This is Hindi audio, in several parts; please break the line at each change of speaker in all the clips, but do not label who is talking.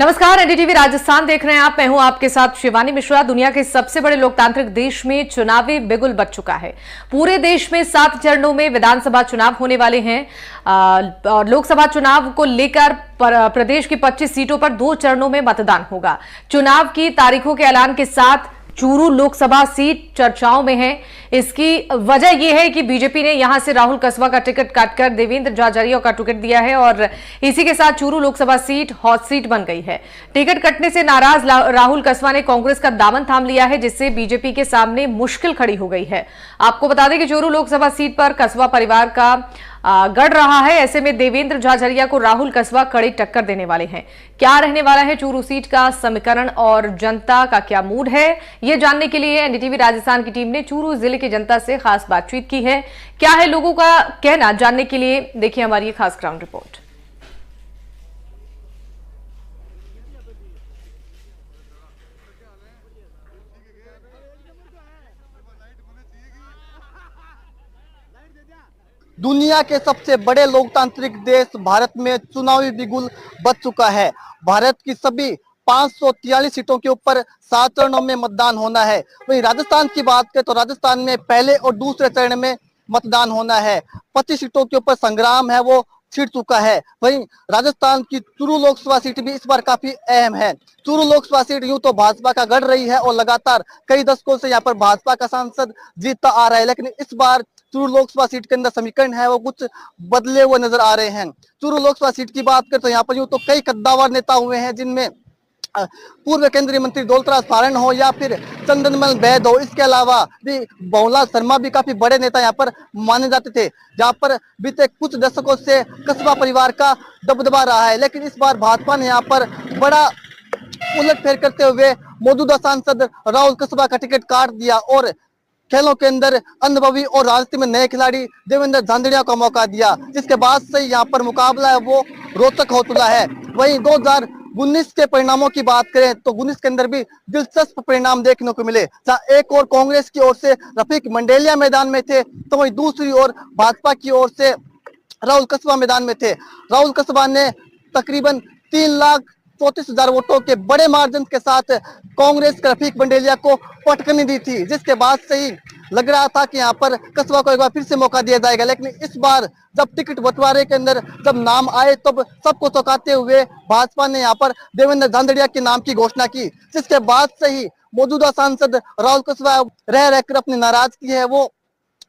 नमस्कार, एनडीटीवी राजस्थान देख रहे हैं आप। मैं हूं आपके साथ शिवानी मिश्रा। दुनिया के सबसे बड़े लोकतांत्रिक देश में चुनावी बिगुल बज चुका है। पूरे देश में 7 चरणों में विधानसभा चुनाव होने वाले हैं और लोकसभा चुनाव को लेकर प्रदेश की 25 सीटों पर 2 चरणों में मतदान होगा। चुनाव की तारीखों के ऐलान के साथ चूरू लोकसभा सीट चर्चाओं में है। इसकी वजह यह है कि बीजेपी ने यहां से राहुल कसवा का टिकट काटकर देवेंद्र झाझड़िया का टिकट दिया है और इसी के साथ Churu Lok Sabha seat hot seat बन गई है। टिकट कटने से नाराज राहुल कसवा ने कांग्रेस का दामन थाम लिया है, जिससे बीजेपी के सामने मुश्किल खड़ी हो गई है। आपको बता दें कि चूरू लोकसभा सीट पर कसवा परिवार का गढ़ रहा है। ऐसे में देवेंद्र झाझड़िया को राहुल कसवा कड़ी टक्कर देने वाले हैं। क्या रहने वाला है चूरू सीट का समीकरण और जनता का क्या मूड है, ये जानने के लिए एनडीटीवी राजस्थान की टीम ने चूरू जिले की जनता से खास बातचीत की है। क्या है लोगों का कहना, जानने के लिए देखिए हमारी ये खास ग्राउंड रिपोर्ट।
दुनिया के सबसे बड़े लोकतांत्रिक देश भारत में चुनावी बिगुल बज चुका है। भारत की सभी 543 सीटों के ऊपर 7 चरणों में मतदान होना है। वहीं राजस्थान की बात करें तो राजस्थान में पहले और दूसरे चरण में मतदान होना है। 25 सीटों के ऊपर संग्राम है वो छिड़ चुका है। वहीं राजस्थान की चूरू लोकसभा सीट भी इस बार काफी अहम है। चूरू लोकसभा सीट यूं तो भाजपा का गढ़ रही है और लगातार कई दशकों से यहाँ पर भाजपा का सांसद जीतता आ रहा है, लेकिन इस बार चूरू लोकसभा सीट के अंदर समीकरण है वो कुछ बदले हुए नजर आ रहे हैं। चूरू लोकसभा सीट की बात करें तो यहाँ पर यूं तो कई कद्दावर नेता हुए हैं, जिनमें पूर्व केंद्रीय मंत्री दौलतराज सारण हो या फिर चंदनमल बैद हो। इसके अलावा भी बहुलाल शर्मा भी काफी बड़े नेता यहाँ पर माने जाते थे, जहाँ पर बीते कुछ दशकों से कसबा परिवार का दबदबा रहा है। लेकिन इस बार भाजपा ने यहाँ पर बड़ा उलटफेर करते हुए मौजूदा सांसद राहुल कसबा का टिकट काट दिया और खेलों के अंदर अनुभवी और राजनीति में नए खिलाड़ी देवेंद्र झाझड़िया को मौका दिया, जिसके बाद से यहाँ पर मुकाबला है वो रोचक हो चुका है। वहीं 2019 के परिणामों की बात करें तो 19 के अंदर भी दिलचस्प परिणाम देखने को मिले, जहाँ एक और कांग्रेस की ओर से रफीक मंडेलिया मैदान में थे तो वहीं दूसरी ओर भाजपा की ओर से राहुल कसबा मैदान में थे। राहुल कसबा ने तकरीबन 3,34,000 वोटों के बड़े मार्जिन के साथ कांग्रेस के रफीक मंडेलिया को पटकनी दी थी, जिसके बाद से ही लग रहा था कि यहाँ पर कसबा को एक बार फिर से मौका दिया जाएगा। लेकिन इस बार जब टिकट बंटवारे के अंदर जब नाम आए तब सबको चौंकाते हुए भाजपा ने यहाँ पर देवेंद्र झाझड़िया के नाम की घोषणा की, जिसके बाद से ही मौजूदा सांसद राहुल कसबा रह रहकर अपनी नाराजगी है वो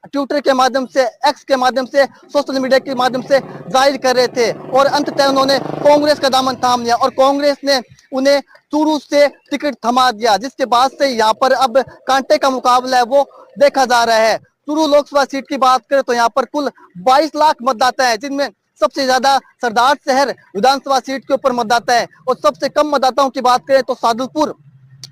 ट्विटर के माध्यम से, एक्स के माध्यम से, सोशल मीडिया के माध्यम से जाहिर कर रहे थे और अंततः उन्होंने कांग्रेस का दामन थाम लिया और कांग्रेस ने उन्हें चूरू से टिकट थमा दिया, जिसके बाद से यहाँ पर अब कांटे का मुकाबला है वो देखा जा रहा है। चूरू लोकसभा सीट की बात करें तो यहाँ पर कुल 22 लाख मतदाता है, जिनमें सबसे ज्यादा सरदार शहर विधानसभा सीट के ऊपर मतदाता है और सबसे कम मतदाताओं की बात करें तो सादुलपुर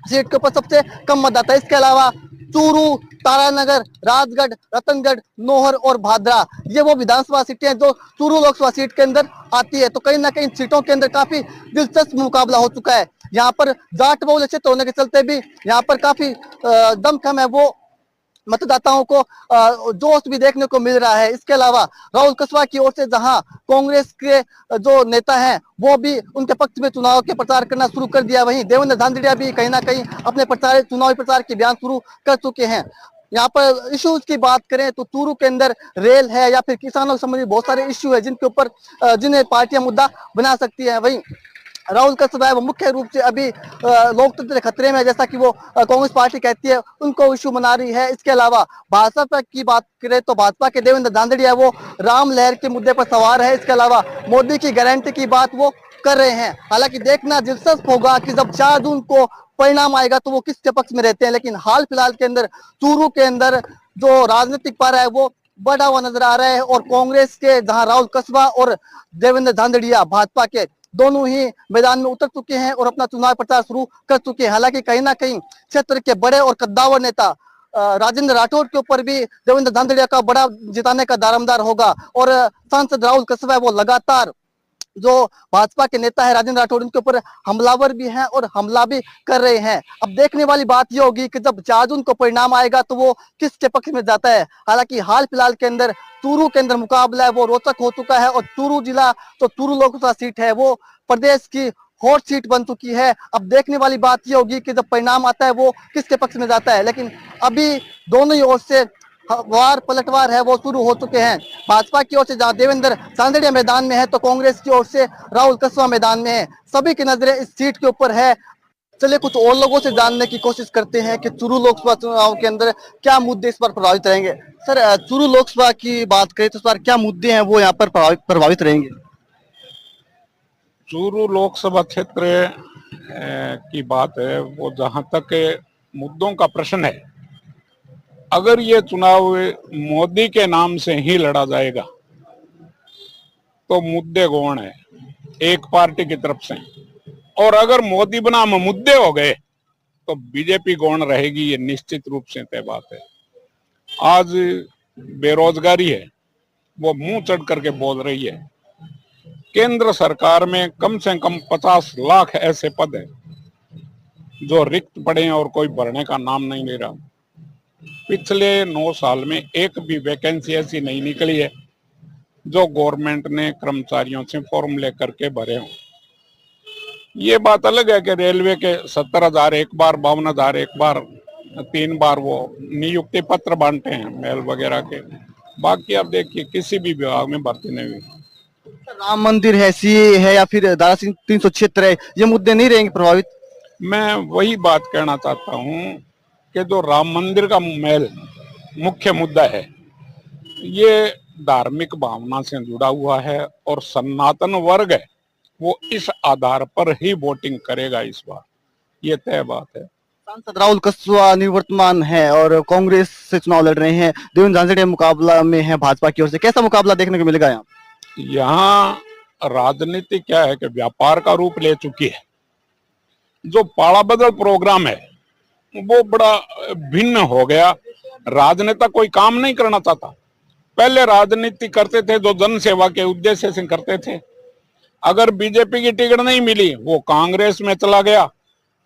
सीट के ऊपर सबसे कम मतदाता है। इसके अलावा चूरू, तारानगर, राजगढ़, रतनगढ़, नोहर और भादरा, ये वो विधानसभा सीटें हैं जो चूरू लोकसभा सीट के अंदर आती है। तो कहीं ना कहीं सीटों के अंदर काफी दिलचस्प मुकाबला हो चुका है। यहाँ पर जाट बहुल क्षेत्र होने के चलते भी यहाँ पर काफी दमखम है वो मतदाताओं को जोश भी देखने को मिल रहा है। इसके अलावा राहुल कसबा की ओर से जहां कांग्रेस के जो नेता हैं वो भी उनके पक्ष में चुनाव के प्रचार करना शुरू कर दिया, वहीं देवेंद्र झाझड़िया भी कहीं ना कहीं अपने चुनावी प्रचार के बयान शुरू कर चुके हैं। यहाँ पर इश्यूज की बात करें तो चूरू के अंदर रेल है या फिर किसानों से संबंधित बहुत सारे इश्यू है जिनके ऊपर जिन्हें पार्टियां मुद्दा बना सकती है। वहीं राहुल कसबा है वो मुख्य रूप से अभी लोकतंत्र खतरे में, जैसा कि वो कांग्रेस पार्टी कहती है, उनको इशू मना रही है। इसके अलावा भाजपा की बात करें तो भाजपा के देवेंद्र झाझड़िया वो राम लहर के मुद्दे पर सवार है। इसके अलावा मोदी की गारंटी की बात वो कर रहे हैं। हालांकि देखना दिलचस्प होगा कि जब 4 जून को परिणाम आएगा तो वो किसके पक्ष में रहते हैं। लेकिन हाल फिलहाल के अंदर चूरू के अंदर जो राजनीतिक पारा है वो बढ़ा हुआ नजर आ रहा है और कांग्रेस के जहां राहुल कसबा और देवेंद्र झाझड़िया भाजपा के दोनों ही मैदान में उतर चुके हैं और अपना चुनाव प्रचार शुरू कर चुके हैं। हालांकि कहीं ना कहीं क्षेत्र के बड़े और कद्दावर नेता राजेंद्र राठौड़ के ऊपर भी देवेंद्र झाझड़िया का बड़ा जिताने का दारोमदार होगा और सांसद राहुल कसबा वो लगातार जो भाजपा के नेता है राजेंद्र राठौड़, उनके ऊपर हमलावर भी हैं और हमला भी कर रहे हैं। अब देखने वाली बात यह होगी कि जब 4 जून को परिणाम आएगा तो वो किसके पक्ष में जाता है। हालांकि हाल फिलहाल के अंदर चूरू के अंदर मुकाबला है वो रोचक हो चुका है और चूरू जिला तो चूरू लोकसभा सीट है वो प्रदेश की हॉट सीट बन चुकी है। अब देखने वाली बात ये होगी कि जब परिणाम आता है वो किसके पक्ष में जाता है, लेकिन अभी दोनों ही ओर से वार पलटवार है वो शुरू हो चुके हैं। भाजपा की ओर से जहां देवेंद्र झांझड़िया मैदान में है तो कांग्रेस की ओर से राहुल कसवा मैदान में है। सभी की नजरें इस सीट के ऊपर है। चलिए कुछ और लोगों से जानने की कोशिश करते हैं कि चूरू लोकसभा चुनाव के अंदर क्या मुद्दे इस बार प्रभावित रहेंगे। सर, चूरू लोकसभा की बात करें तो इस बार क्या मुद्दे हैं वो यहाँ पर प्रभावित रहेंगे?
चूरू लोकसभा क्षेत्र की बात है, वो जहां तक मुद्दों का प्रश्न है, अगर ये चुनाव मोदी के नाम से ही लड़ा जाएगा तो मुद्दे गौण है एक पार्टी की तरफ से, और अगर मोदी बनाम मुद्दे हो गए तो बीजेपी गौण रहेगी, ये निश्चित रूप से तय बात है। आज बेरोजगारी है वो मुंह चढ़ करके बोल रही है। केंद्र सरकार में कम से कम 50 लाख ऐसे पद हैं जो रिक्त पड़े हैं और कोई भरने का नाम नहीं ले रहा। पिछले 9 साल में एक भी वैकेंसी ऐसी नहीं निकली है जो गवर्नमेंट ने कर्मचारियों से फॉर्म लेकर के भरे हों। ये बात अलग है कि रेलवे के 70,000 एक बार, 52,000 एक बार, 3 बार वो नियुक्ति पत्र बांटे हैं मेल वगैरह के। बाकी अब देखिए किसी भी विभाग में भर्ती नहीं हुई।
राम मंदिर है, सीए है या फिर धारा 376 है, ये मुद्दे नहीं रहेंगे प्रभावित?
मैं वही बात कहना चाहता हूँ कि जो राम मंदिर का मेल मुख्य मुद्दा है, ये धार्मिक भावना से जुड़ा हुआ है और सनातन वर्ग है वो इस आधार पर ही वोटिंग करेगा इस बार, ये तय बात है।
सांसद राहुल कसवा निवर्तमान है और कांग्रेस से चुनाव लड़ रहे हैं। देवेंद्र झांझड़िया मुकाबला में है भाजपा की ओर से। कैसा मुकाबला देखने को मिलेगा यहाँ?
यहाँ राजनीति क्या है कि व्यापार का रूप ले चुकी है। जो पाड़ा बदल प्रोग्राम है वो बड़ा भिन्न हो गया। राजनेता कोई काम नहीं करना चाहता। पहले राजनीति करते थे जो जन सेवा के उद्देश्य से करते थे। अगर बीजेपी की टिकट नहीं मिली वो कांग्रेस में चला गया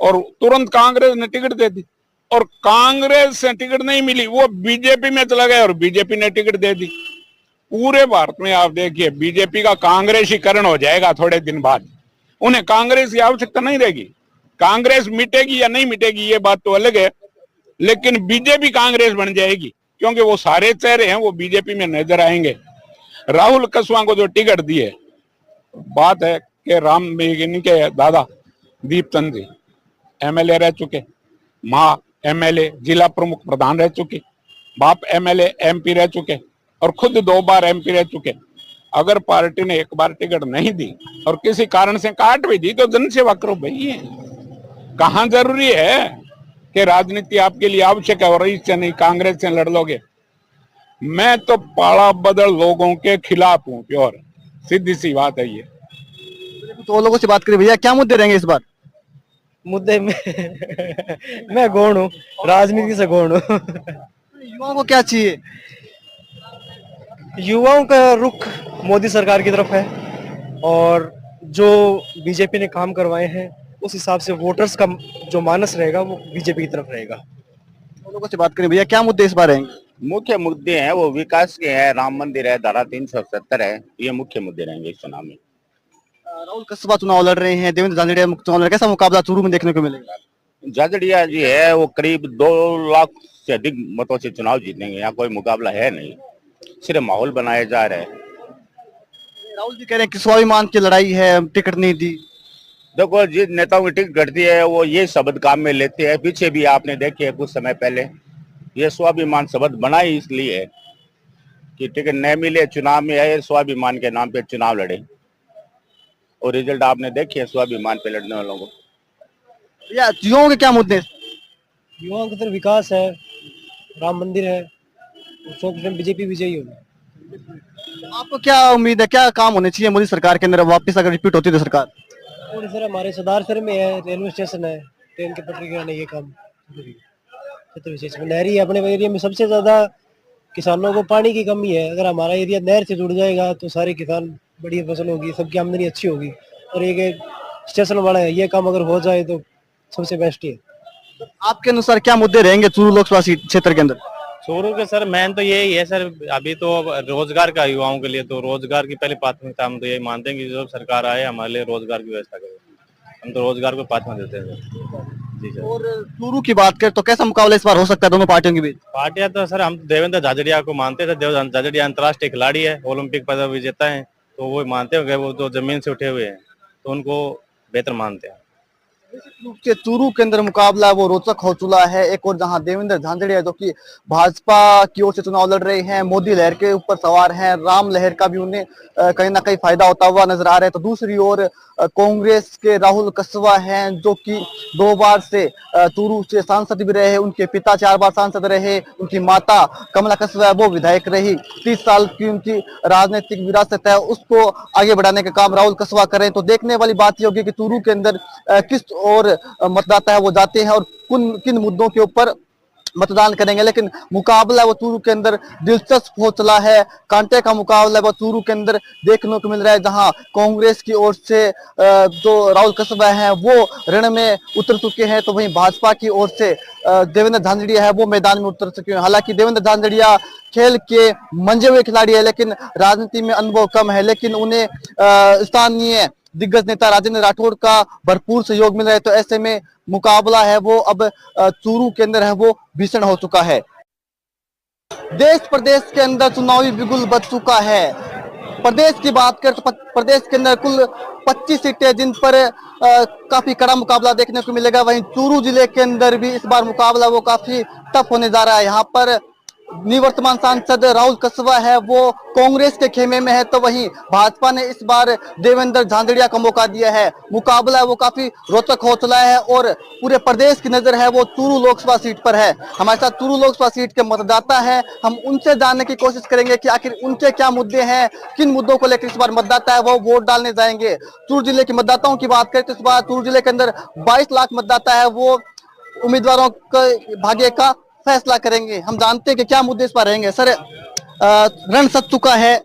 और तुरंत कांग्रेस ने टिकट दे दी, और कांग्रेस से टिकट नहीं मिली वो बीजेपी में चला गया और बीजेपी ने टिकट दे दी। पूरे भारत में आप देखिए बीजेपी का कांग्रेसीकरण हो जाएगा थोड़े दिन बाद। उन्हें कांग्रेस की आवश्यकता नहीं रहेगी। कांग्रेस मिटेगी या नहीं मिटेगी ये बात तो अलग है, लेकिन बीजेपी कांग्रेस बन जाएगी क्योंकि वो सारे चेहरे हैं वो बीजेपी में नजर आएंगे। राहुल कसवा को जो टिकट दिए, बात है कि राम मेघनी के दादा दीपचंद जी एमएलए रह चुके, माँ एमएलए जिला प्रमुख प्रधान रह चुके, बाप एमएलए एमपी रह चुके और खुद 2 बार एमपी रह चुके। अगर पार्टी ने एक बार टिकट नहीं दी और किसी कारण से काट भी दी तो जनसेवा करो भाई। कहाँ जरूरी है कि राजनीति आपके लिए आवश्यक है और इससे नहीं कांग्रेस से लड़ लोगे। मैं तो पाड़ा बदल लोगों के खिलाफ हूँ, प्योर सीधी सी बात है ये।
तो लोगों से बात करें भैया, क्या मुद्दे रहेंगे इस बार?
मुद्दे में मैं गौण हूँ, राजनीति से गौण हूँ।
युवाओं को क्या चाहिए?
युवाओं का रुख मोदी सरकार की तरफ है और जो बीजेपी ने काम करवाए हैं उस हिसाब से वोटर्स का जो मानस रहेगा वो बीजेपी की तरफ रहेगा।
लोगों से बात करें भैया, क्या मुद्दे इस बार रहेंगे?
मुख्य मुद्दे हैं वो विकास के हैं, राम मंदिर है, धारा 370 है, ये मुख्य मुद्दे रहेंगे इस चुनाव में।
राहुल कसवा चुनाव लड़ रहे हैं, देवेंद्र झांझड़िया चुनाव लड़ रहे हैं। कैसा मुकाबला चूरू में देखने को मिलेगा?
झाझड़िया जी है वो करीब 2 लाख से अधिक मतों से चुनाव जीतेंगे। यहाँ कोई मुकाबला है नहीं, सिर्फ माहौल बनाया जा रहा है।
राहुल जी कह रहे हैं कि स्वाभिमान की लड़ाई है, टिकट नहीं दी।
देखो जिस नेताओं की टिकट घटती है वो ये शब्द काम में लेते हैं। पीछे भी आपने देखे कुछ समय पहले ये स्वाभिमान शब्द बना ही इसलिए है कि टिकट नहीं मिले, चुनाव में आए, स्वाभिमान के नाम पे चुनाव लड़े और रिजल्ट आपने देखे स्वाभिमान पे लड़ने वालों को।
या युवाओं के क्या मुद्दे?
युवाओं की तरफ विकास है, राम मंदिर है, बीजेपी विजयी होगी।
आपको क्या उम्मीद है, क्या काम होने चाहिए मोदी सरकार के अंदर वापस अगर रिपीट होती तो सरकार?
और सर हमारे सदार सर में है, रेलवे स्टेशन है, ट्रेन के पटरी गिराने ये काम नहरी अपने एरिया में सबसे ज्यादा किसानों को पानी की कमी है। अगर हमारा एरिया नहर से जुड़ जाएगा तो सारे किसान बढ़िया फसल होगी, सबकी आमदनी अच्छी होगी और एक स्टेशन वाला है, ये काम अगर हो जाए तो सबसे बेस्ट ही है।
आपके अनुसार क्या मुद्दे रहेंगे चूरू लोकसभा क्षेत्र के अंदर?
चूरू के सर मेन तो यही है सर, अभी तो रोजगार का युवाओं के लिए तो रोजगार की पहले प्राथमिकता हम तो यही मानते हैं कि जो सरकार आए हमारे लिए रोजगार की व्यवस्था करे। हम तो रोजगार को प्राथमिकता देते हैं सर। जी सर।
और चूरू की बात करें तो कैसा मुकाबला इस बार हो सकता है दोनों पार्टियों के बीच?
पार्टियां तो सर हम देवेंद्र झाझड़िया को मानते थे। देवेंद्र झाझड़िया अंतर्राष्ट्रीय खिलाड़ी है, ओलंपिक पदक विजेता है, तो वो मानते हो गए, वो तो जमीन से उठे हुए हैं, तो उनको बेहतर मानते हैं।
निश्चित रूप से चूरू के अंदर मुकाबला वो रोचक हो चुका है। एक और जहां देवेंद्र झांझड़िया जो कि भाजपा की ओर से चुनाव लड़ रहे हैं, मोदी लहर के ऊपर सवार हैं, राम लहर का भी उन्हें कहीं ना कहीं फायदा होता हुआ नजर आ रहा है। तो दूसरी ओर कांग्रेस के राहुल कसवा हैं जो कि 2 बार से चूरू से सांसद भी रहे, उनके पिता 4 बार सांसद रहे, उनकी माता कमला कसवा वो विधायक रही। 30 साल की उनकी राजनीतिक विरासत है, उसको आगे बढ़ाने का काम राहुल कसवा करें। तो देखने वाली बात ये होगी कि चूरू के अंदर किस और मतदाता है वो जाते हैं और किन मुद्दों के ऊपर मतदान करेंगे। लेकिन मुकाबला वो चूरू के अंदर दिलचस्प हो चला है, कांटे का मुकाबला वो चूरू के अंदर देखने को मिल रहा है, जहां कांग्रेस की ओर से जो राहुल कसबा हैं वो रण में उतर चुके हैं, तो वहीं भाजपा की ओर से देवेंद्र झांझड़िया है वो मैदान में उतर चुके हैं। हालांकि देवेंद्र झांझड़िया खेल के मंजे हुए खिलाड़ी है, लेकिन राजनीति में अनुभव कम है, लेकिन उन्हें स्थानीय दिग्गज नेता राजेंद्र राठौड़ का भरपूर सहयोग मिल रहा है। तो ऐसे में मुकाबला है वो अब चूरू के अंदर है वो भीषण हो चुका है। देश प्रदेश के अंदर चुनावी बिगुल बच चुका है। प्रदेश की बात करें तो प्रदेश के अंदर कुल 25 सीटें जिन पर काफी कड़ा मुकाबला देखने को मिलेगा। वहीं चूरू जिले के अंदर भी इस बार मुकाबला वो काफी टफ होने जा रहा है। यहाँ पर निवर्तमान सांसद राहुल कसवा है वो कांग्रेस के खेमे में है, तो वहीं भाजपा ने इस बार देवेंद्र झांझड़िया को मौका दिया है। मुकाबला वो काफी रोचक हो चला है और पूरे प्रदेश की नजर है वो चूरू लोकसभा सीट पर है। हमारे साथ चूरू लोकसभा सीट के मतदाता हैं, हम उनसे जानने की कोशिश करेंगे कि आखिर उनके क्या मुद्दे हैं, किन मुद्दों को लेकर इस बार मतदाता है वो वोट डालने जाएंगे। चूरू जिले के मतदाताओं की बात करें तो इस बार चूरू जिले के अंदर 22 लाख मतदाता है वो उम्मीदवारों के भाग्य का फैसला करेंगे। हम जानते हैं कि क्या मुद्दे इस बार रहेंगे। सर, रण सज चुका है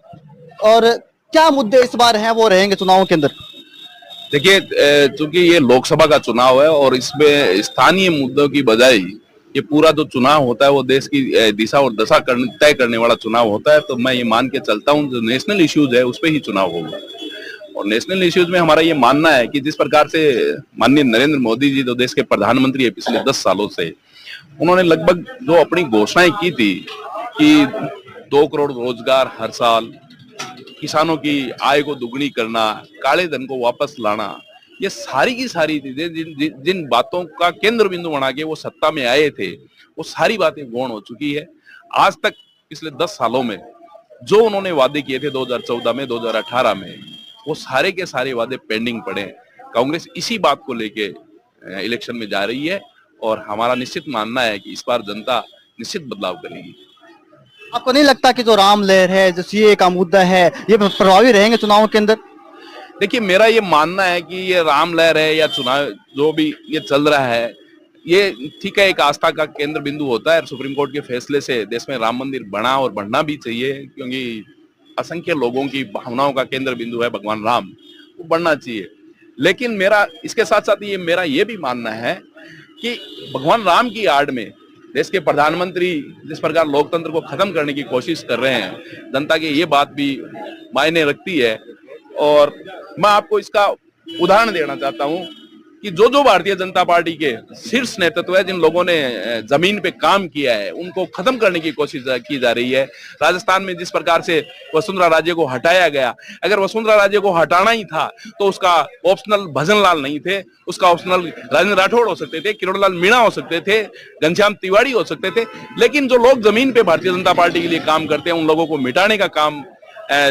और क्या मुद्दे इस बार हैं वो रहेंगे चुनावों के अंदर?
देखिए, चूंकि ये लोकसभा का चुनाव है और इसमें स्थानीय मुद्दों की बजाय ये पूरा जो चुनाव होता है वो देश की दिशा और दशा तय करने वाला चुनाव होता है, तो मैं ये मान के चलता हूँ जो नेशनल इश्यूज है उस पर ही चुनाव होगा। और नेशनल इश्यूज में हमारा ये मानना है कि जिस प्रकार से माननीय नरेंद्र मोदी जी जो देश के प्रधानमंत्री है पिछले 10 सालों से, उन्होंने लगभग जो अपनी घोषणाएं की थी कि 2 करोड़ रोजगार हर साल, किसानों की आय को दुगनी करना, काले धन को वापस लाना, ये सारी की सारी चीजें जिन बातों का केंद्र बिंदु बना के वो सत्ता में आए थे, वो सारी बातें गौण हो चुकी है। आज तक पिछले 10 सालों में जो उन्होंने वादे किए थे 2014 में, 2018 में, वो सारे के सारे वादे पेंडिंग पड़े। कांग्रेस इसी बात को लेके इलेक्शन में जा रही है और हमारा निश्चित मानना है कि इस बार जनता निश्चित बदलाव करेगी।
आपको नहीं लगता कि जो राम लहर है, जो सीए का मुद्दा है, ये प्रभावी रहेंगे चुनावों के अंदर?
देखिए, मेरा ये मानना है कि ये राम लहर है या चुनाव जो भी ये चल रहा है, ये ठीक है, एक आस्था का केंद्र बिंदु होता है। सुप्रीम कोर्ट के फैसले से देश में राम मंदिर बना और बढ़ना भी चाहिए, क्योंकि असंख्य लोगों की भावनाओं का केंद्र बिंदु है भगवान राम, वो बढ़ना चाहिए। लेकिन मेरा इसके साथ साथ मेरा ये भी मानना है कि भगवान राम की आड़ में देश के प्रधानमंत्री जिस प्रकार लोकतंत्र को खत्म करने की कोशिश कर रहे हैं, जनता की ये बात भी मायने रखती है। और मैं आपको इसका उदाहरण देना चाहता हूं कि जो भारतीय जनता पार्टी के शीर्ष नेतृत्व है, जिन लोगों ने जमीन पे काम किया है, उनको खत्म करने की कोशिश की जा रही है। राजस्थान में जिस प्रकार से वसुंधरा राजे को हटाया गया, अगर वसुंधरा राजे को हटाना ही था तो उसका ऑप्शनल भजन लाल नहीं थे, उसका ऑप्शनल राजेंद्र राठौड़ हो सकते थे, किरण लाल मीणा हो सकते थे, घनश्याम तिवारी हो सकते थे। लेकिन जो लोग जमीन पे भारतीय जनता पार्टी के लिए काम करते हैं, उन लोगों को मिटाने का काम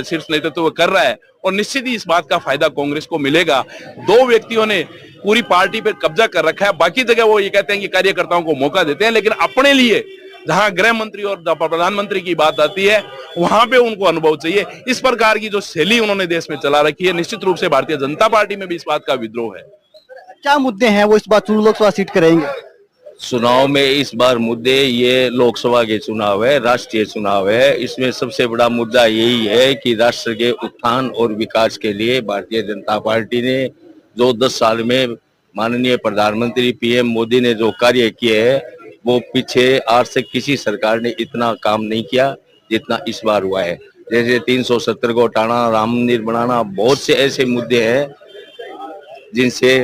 शीर्ष नेतृत्व कर रहा है और निश्चित ही इस बात का फायदा कांग्रेस को मिलेगा। 2 व्यक्तियों ने पूरी पार्टी पे कब्जा कर रखा है, बाकी जगह वो ये कहते हैं कि कार्यकर्ताओं को मौका देते हैं, लेकिन अपने लिए जहां गृह मंत्री और प्रधानमंत्री की बात आती है वहां पे उनको अनुभव चाहिए। इस प्रकार की जो शैली उन्होंने देश में चला रखी है, निश्चित रूप से भारतीय जनता पार्टी में भी इस बात का विद्रोह है।
क्या मुद्दे हैं वो इस बार चूरू लोकसभा सीट के रहेंगे?
चुनाव में इस बार मुद्दे, ये लोकसभा के चुनाव है, राष्ट्रीय चुनाव है, इसमें सबसे बड़ा मुद्दा यही है कि राष्ट्र के उत्थान और विकास के लिए भारतीय जनता पार्टी ने जो 10 साल में माननीय प्रधानमंत्री पीएम मोदी ने जो कार्य किए हैं, वो पीछे आज से किसी सरकार ने इतना काम नहीं किया जितना इस बार हुआ है। जैसे 370 को हटाना, राम मंदिर बनाना, बहुत से ऐसे मुद्दे हैं जिनसे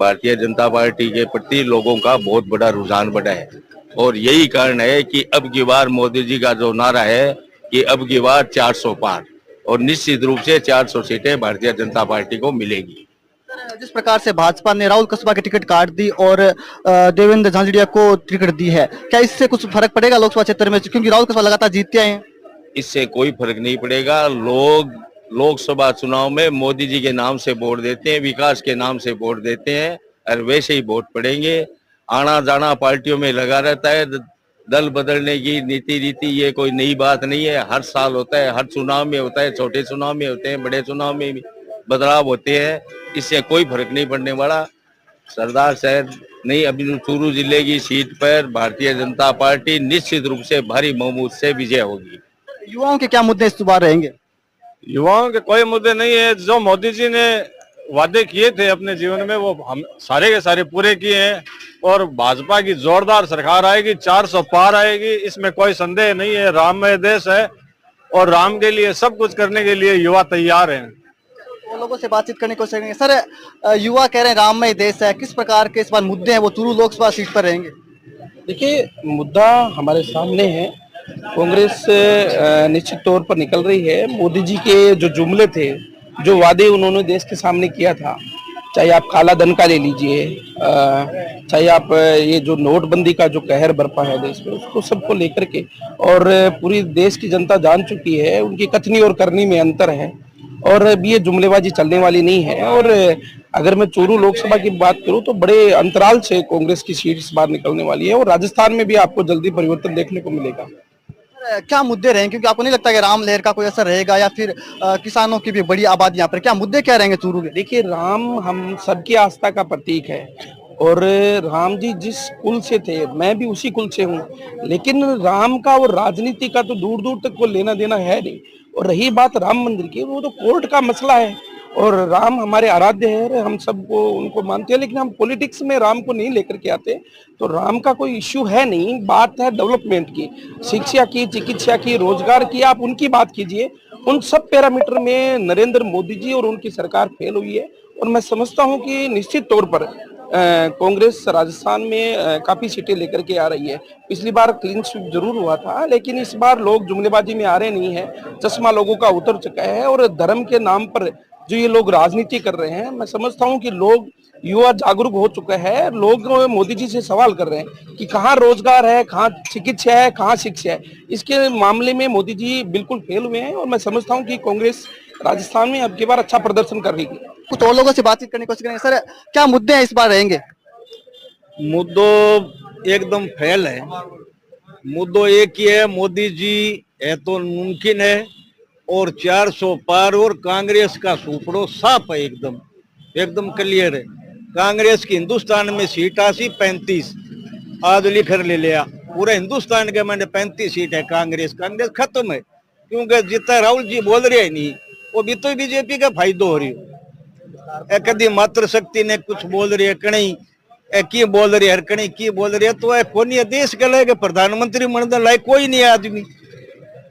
भारतीय जनता पार्टी के प्रति लोगों का बहुत बड़ा रुझान बढ़ा है। और यही कारण है कि अब की बार मोदी जी का जो नारा है कि अब की बार 400 पार, और निश्चित रूप से 400 सीटें भारतीय जनता पार्टी को मिलेगी।
जिस प्रकार से भाजपा ने राहुल कसबा की टिकट काट दी और देवेंद्र झांझड़िया को टिकट दी है, क्या इससे कुछ फर्क पड़ेगा लोकसभा क्षेत्र में, क्योंकि राहुल कसबा लगातार जीतते आए हैं?
इससे कोई फर्क नहीं पड़ेगा। लोग लोकसभा चुनाव में मोदी जी के नाम से वोट देते हैं, विकास के नाम से वोट देते हैं, और वैसे ही वोट पड़ेंगे। आना जाना पार्टियों में लगा रहता है, दल बदलने की नीति रीति ये कोई नई बात नहीं है। हर साल होता है, हर चुनाव में होता है, छोटे चुनाव में होते हैं, बड़े चुनाव में भी बदलाव होते हैं। इससे कोई फर्क नहीं पड़ने वाला। सरदार शहर नहीं, अभी चूरू जिले की सीट पर भारतीय जनता पार्टी निश्चित रूप से भारी बहुमत से विजय होगी।
युवाओं के क्या मुद्दे इस बार रहेंगे?
युवाओं के कोई मुद्दे नहीं है। जो मोदी जी ने वादे किए थे अपने जीवन में वो हम सारे के सारे पूरे किए हैं, और भाजपा की जोरदार सरकार आएगी, 400 पार आएगी, इसमें कोई संदेह नहीं है। राममय देश है और राम के लिए सब कुछ करने के लिए युवा तैयार हैं।
वो लोगों से बातचीत करने की कोशिश करेंगे। सर, युवा कह रहे हैं राममय देश है, किस प्रकार के इस बार मुद्दे हैं वो चूरू लोकसभा सीट पर रहेंगे?
देखिए, मुद्दा हमारे सामने है। कांग्रेस निश्चित तौर पर निकल रही है। मोदी जी के जो जुमले थे, जो वादे उन्होंने देश के सामने किया था, चाहे आप काला धन का ले लीजिए, चाहे आप ये जो नोटबंदी का जो कहर बरपा है देश में, उसको सबको लेकर के, और पूरी देश की जनता जान चुकी है उनकी कथनी और करनी में अंतर है, और अब ये जुमलेबाजी चलने वाली नहीं है। और अगर मैं चूरू लोकसभा की बात करूं तो बड़े अंतराल से कांग्रेस की सीट इस बार निकलने वाली है, और राजस्थान में भी आपको जल्दी परिवर्तन देखने को मिलेगा।
क्या मुद्दे रहेंगे, क्योंकि आपको नहीं लगता कि राम लहर का कोई असर रहेगा, या फिर किसानों की भी बड़ी आबादी यहाँ पर, क्या मुद्दे क्या रहेंगे चूरू के?
देखिए, राम हम सबकी आस्था का प्रतीक है, और राम जी जिस कुल से थे मैं भी उसी कुल से हूँ, लेकिन राम का और राजनीति का तो दूर दूर तक कोई लेना देना है नहीं। और रही बात राम मंदिर की, वो तो कोर्ट का मसला है, और राम हमारे आराध्य है, हम सबको उनको मानते हैं, लेकिन हम पॉलिटिक्स में राम को नहीं लेकर के आते। तो राम का कोई इश्यू है नहीं, बात है डेवलपमेंट की, शिक्षा की, चिकित्सा की, रोजगार की, आप उनकी बात कीजिए। उन सब पैरामीटर में नरेंद्र मोदी जी और उनकी सरकार फेल हुई है, और मैं समझता हूं कि निश्चित तौर पर कांग्रेस राजस्थान में काफी सीटें लेकर के आ रही है। पिछली बार क्लीन स्वीप जरूर हुआ था, लेकिन इस बार लोग जुमलेबाजी में आ रहे नहीं है, चश्मा लोगों का उतर चुका है, और धर्म के नाम पर जो ये लोग राजनीति कर रहे हैं, मैं समझता हूं कि लोग, युवा जागरूक हो चुका है। लोग मोदी जी से सवाल कर रहे हैं कि कहाँ रोजगार है, कहाँ चिकित्सा है, कहाँ शिक्षा है। इसके मामले में मोदी जी बिल्कुल फेल हुए हैं, और मैं समझता हूं कि कांग्रेस राजस्थान में अब की बार अच्छा प्रदर्शन कर रही है।
कुछ और लोगों से बातचीत करने की कोशिश करेंगे। सर, क्या मुद्दे हैं इस बार रहेंगे?
मुद्दों एकदम फेल है। मुद्दों एक ही है, मोदी जी है तो मुमकिन है, और 400 पार, और कांग्रेस का सुपड़ो साफ है, एकदम एकदम क्लियर है। कांग्रेस की हिंदुस्तान में सीट आसी 35, आज लिखर ले लिया, पूरे हिंदुस्तान के मैंने 35 सीट है कांग्रेस। कांग्रेस खत्म है, क्योंकि जितना राहुल जी बोल रहे हैं नहीं, वो भी तो बीजेपी का फायदो हो रही है। कदी मात्र शक्ति ने कुछ बोल रही है, कहीं की बोल रही है, कहीं की बोल रही है, तो कोई देश के लायक प्रधानमंत्री मंडल लायक कोई नहीं है आदमी।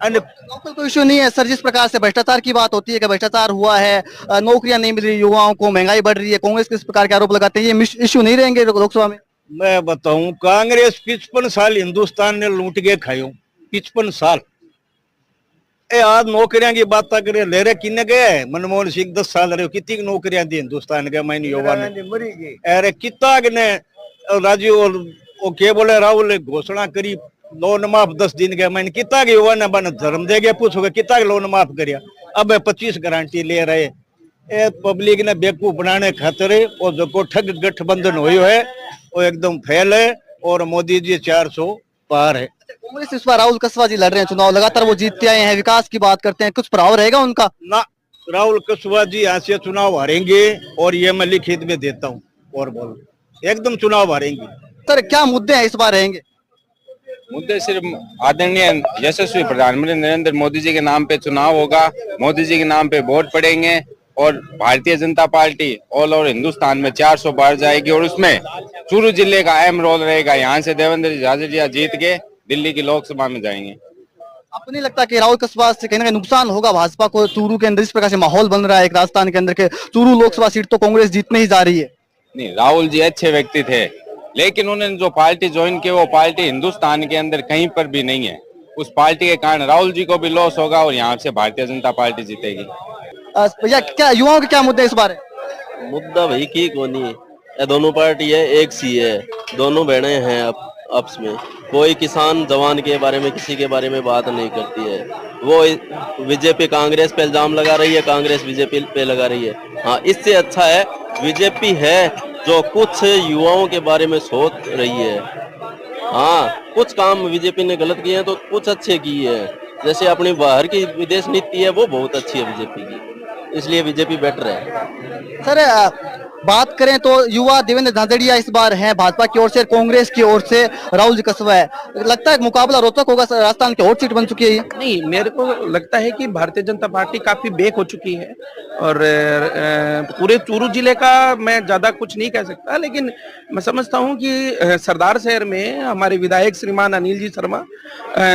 लोकल कोई इश्यू नहीं है सर, जिस प्रकार से भ्रष्टाचार की बात होती है कि भ्रष्टाचार हुआ है, नौकरियां नहीं मिल रही युवाओं को, महंगाई बढ़ रही है, कांग्रेस किस प्रकार के आरोप लगाते हैं, ये इश्यू नहीं रहेंगे लोकसभा में?
मैं बताऊं, कांग्रेस 55 साल हिंदुस्तान ने लूट के खायो, 55 साल। आज नौकरियां की बात करे, ले रहे किन्ने गए है? मनमोहन सिंह 10 साल रहे, कितनी नौकरियां दी हिंदुस्तान के मैंने युवा ने? अरे कितना ने राजीव और के बोले राहुल ने घोषणा करी लोन माफ 10 दिन के, मैंने कितना के युवा ने बन धर्म दे गया, पूछोगे कितना लोन माफ करिया? अब 25 गारंटी ले रहे। पब्लिक ने बेवकूफ बनाने खातिर, और जो ठग गठबंधन हुई है वो एकदम फेल है, और मोदी जी 400 पार है।
कांग्रेस इस बार राहुल कसवा जी लड़ रहे हैं चुनाव, लगातार वो जीतते आए हैं, विकास की बात करते हैं, कुछ प्रभाव रहेगा उनका?
ना, राहुल कसवा जी यहाँ से चुनाव हारेंगे, और ये मैं लिखित में देता हूँ, और बोलो एकदम चुनाव हारेंगे।
सर, क्या मुद्दे हैं इस बार रहेंगे?
मुद्दे सिर्फ आदरणीय यशस्वी प्रधानमंत्री नरेंद्र मोदी जी के नाम पे चुनाव होगा, मोदी जी के नाम पे वोट पड़ेंगे, और Bharatiya Janata party all over Hindustan में 400 पार जाएगी, और उसमें चूरू जिले का अहम रोल रहेगा। यहाँ से देवेंद्र झाझड़िया जीत के दिल्ली की लोकसभा में जाएंगे।
आपको नहीं लगता कि राहुल कसबा से कहीं ना कहीं नुकसान होगा भाजपा को चूरू के अंदर, इस प्रकार से माहौल बन रहा है एक राजस्थान के अंदर के चूरू लोकसभा सीट तो कांग्रेस जीतने ही जा रही है?
नहीं, राहुल जी अच्छे व्यक्ति थे, लेकिन उन्होंने जो पार्टी ज्वाइन की वो पार्टी हिंदुस्तान के अंदर कहीं पर भी नहीं है। उस पार्टी के कारण राहुल जी को भी लॉस होगा और यहाँ से भारतीय जनता पार्टी जीतेगी।
भैया क्या युवाओं के क्या मुद्दे इस बार है?
मुद्दा भाई की कोनी है, ये दोनों पार्टी है एक सी है, दोनों बहने हैं आपस में। कोई किसान जवान के बारे में किसी के बारे में बात नहीं करती है। वो बीजेपी कांग्रेस पे इल्जाम लगा रही है, कांग्रेस बीजेपी पे लगा रही है। हाँ, इससे अच्छा है बीजेपी है जो कुछ युवाओं के बारे में सोच रही है। हाँ, कुछ काम बीजेपी ने गलत किए हैं तो कुछ अच्छे किए हैं। जैसे अपनी बाहर की विदेश नीति है वो बहुत अच्छी है बीजेपी की, इसलिए बीजेपी बेटर है।
सर बात करें तो युवा देवेंद्र झाझड़िया इस बार हैं भाजपा की ओर से, कांग्रेस की ओर से राहुल जी कसवा है। लगता है मुकाबला रोचक होगा, राजस्थान की हॉट सीट बन चुकी है।
नहीं, मेरे को लगता है कि भारतीय जनता पार्टी काफी बेक हो चुकी है और पूरे चूरू जिले का मैं ज्यादा कुछ नहीं कह सकता, लेकिन मैं समझता हूं कि सरदार शहर में हमारे विधायक श्रीमान अनिल जी शर्मा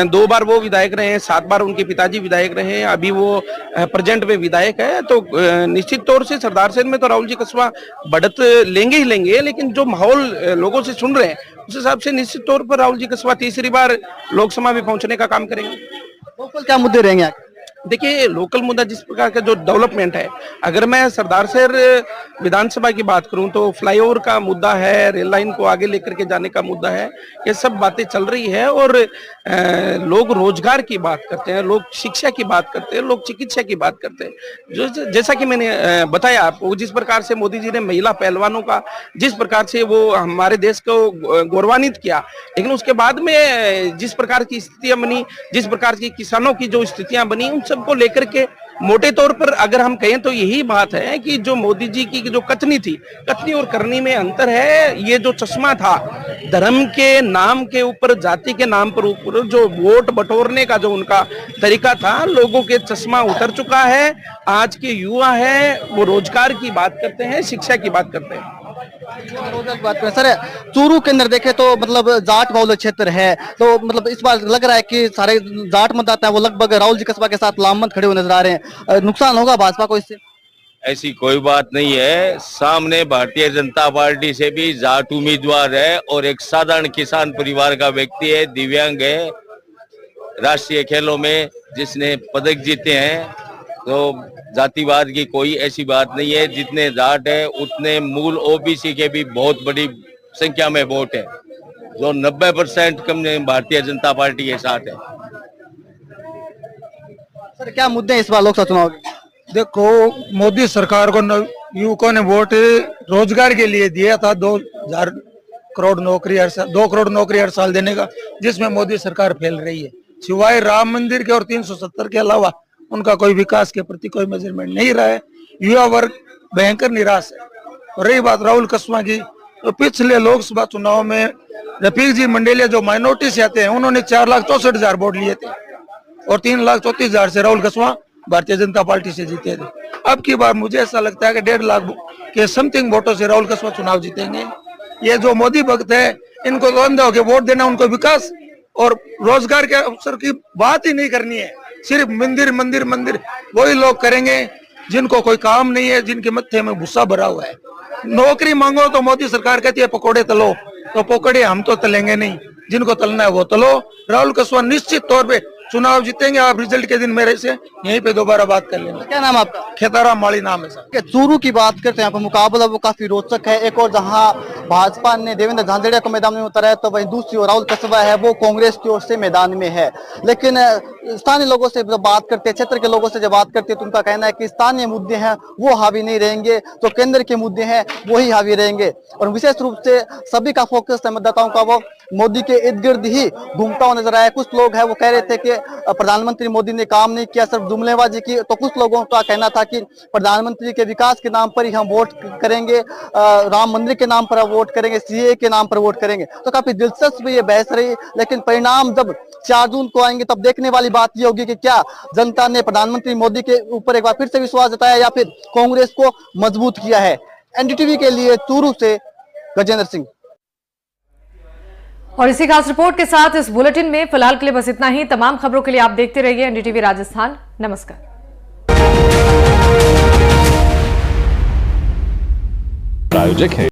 2 बार वो विधायक रहे हैं, 7 बार उनके पिताजी विधायक रहे हैं, अभी वो प्रेजेंट में विधायक है। तो निश्चित तौर से सरदार शहर में तो राहुल जी कसवा बढ़त लेंगे ही लेंगे, लेकिन जो माहौल लोगों से सुन रहे हैं उस हिसाब से निश्चित तौर पर राहुल जी कसवा तीसरी बार लोकसभा में पहुंचने का काम करेंगे।
लोकल क्या मुद्दे रहेंगे?
देखिए, लोकल मुद्दा जिस प्रकार का जो डेवलपमेंट है, अगर मैं सरदार शहर विधानसभा की बात करूं तो फ्लाईओवर का मुद्दा है, रेल लाइन को आगे लेकर के जाने का मुद्दा है, ये सब बातें चल रही है। और लोग रोजगार की बात करते हैं, लोग शिक्षा की बात करते हैं, लोग चिकित्सा की बात करते हैं। जो जैसा कि मैंने बताया आपको, जिस प्रकार से मोदी जी ने महिला पहलवानों का जिस प्रकार से वो हमारे देश को गौरवान्वित किया, लेकिन उसके बाद में जिस प्रकार की स्थितियां बनी, जिस प्रकार की किसानों की जो स्थितियां बनी, उन सबको लेकर के मोटे तौर पर अगर हम कहें तो यही बात है कि जो मोदी जी की जो कथनी थी, कथनी और करनी में अंतर है। ये जो चश्मा था धर्म के नाम के ऊपर, जाति के नाम पर ऊपर जो वोट बटोरने का जो उनका तरीका था, लोगों के चश्मा उतर चुका है। आज के युवा है वो रोजगार की बात करते हैं, शिक्षा की बात करते हैं।
रोजगार की बात करें सर, चूरू के अंदर देखें तो मतलब जाट बहुल क्षेत्र है, तो मतलब इस बार लग रहा है कि सारे जाट मतदाता है वो लगभग राहुल जी कसबा के साथ लामबंद खड़े हुए नजर आ रहे हैं। नुकसान होगा भाजपा को इससे?
ऐसी कोई बात नहीं है। सामने भारतीय जनता पार्टी से भी जाट उम्मीदवार है और एक साधारण किसान परिवार का व्यक्ति है, दिव्यांग है, राष्ट्रीय खेलों में जिसने पदक जीते हैं। तो जातिवाद की कोई ऐसी बात नहीं है। जितने जाट है उतने मूल ओबीसी के भी बहुत बड़ी संख्या में वोट है, जो 90% कम भारतीय जनता पार्टी के साथ है।
सर क्या मुद्दे हैं इस बार लोकसभा चुनाव के?
देखो, मोदी सरकार को युवकों ने वोट रोजगार के लिए दिया था, 2 करोड़ नौकरी हर साल देने का, जिसमें मोदी सरकार फैल रही है। सिवाय राम मंदिर के और 370 के अलावा उनका कोई विकास के प्रति कोई मेजरमेंट नहीं रहा है। युवा वर्ग भयंकर निराश है। और रही बात राहुल कसवा की, तो पिछले लोकसभा चुनाव में रफीक जी मंडेलिया जो माइनॉरिटी से आते हैं, उन्होंने 4,64,000 वोट लिए थे और 3,34,000 से राहुल कसवा भारतीय जनता पार्टी से जीते थे। अब की बार मुझे ऐसा लगता है कि 1.5 लाख के समथिंग वोटों से राहुल कसवा चुनाव जीतेंगे। ये जो मोदी भक्त है, इनको तो अंधे होकर वोट देना, उनको विकास और रोजगार के अवसर की बात ही नहीं करनी है। सिर्फ मंदिर मंदिर मंदिर वही लोग करेंगे जिनको कोई काम नहीं है, जिनके मत्थे में भूसा भरा हुआ है। नौकरी मांगो तो मोदी सरकार कहती है पकोड़े तलो, तो पकोड़े हम तो तलेंगे नहीं, जिनको तलना है वो तलो। राहुल कसवा निश्चित तौर पे चुनाव जीतेंगे। आप रिजल्ट के दिन मेरे से यहीं पे दोबारा बात कर लेना।
क्या नाम आपका?
खेताराम माली नाम है सर।
चूरू की बात करते हैं, यहाँ पर मुकाबला वो काफी रोचक है। एक और जहां भाजपा ने देवेंद्र झाझड़िया को मैदान में उतारा है, तो वहीं दूसरी ओर राहुल कसवा है वो कांग्रेस की ओर से मैदान में है। लेकिन स्थानीय लोगों से जब बात करते हैं, क्षेत्र के लोगों से जब बात करते हैं, तो उनका कहना है कि स्थानीय मुद्दे हैं वो हावी नहीं रहेंगे, तो केंद्र के मुद्दे हैं वही हावी रहेंगे। और विशेष रूप से सभी का फोकस मतदाताओं का वो मोदी के इर्द गिर्द ही घूमता हुआ नजर आया। कुछ लोग हैं वो कह रहे थे कि प्रधानमंत्री मोदी ने काम नहीं किया, सिर्फ जुमलेबाजी की, तो कुछ लोगों का कहना था कि प्रधानमंत्री के विकास के नाम पर ही हम वोट करेंगे, राम मंदिर के नाम पर वोट करेंगे, सीए के नाम पर वोट करेंगे। तो काफी दिलचस्प ये बहस रही, लेकिन परिणाम जब 4 जून को आएंगे तब देखने वाली बात ये होगी कि क्या जनता ने प्रधानमंत्री मोदी के ऊपर एक बार फिर से विश्वास जताया या फिर कांग्रेस को मजबूत किया है। एनडीटीवी के लिए चूरू से गजेंद्र सिंह।
और इसी खास रिपोर्ट के साथ इस बुलेटिन में फिलहाल के लिए बस इतना ही। तमाम खबरों के लिए आप देखते रहिए एनडीटीवी राजस्थान। नमस्कार।
प्रायोजक है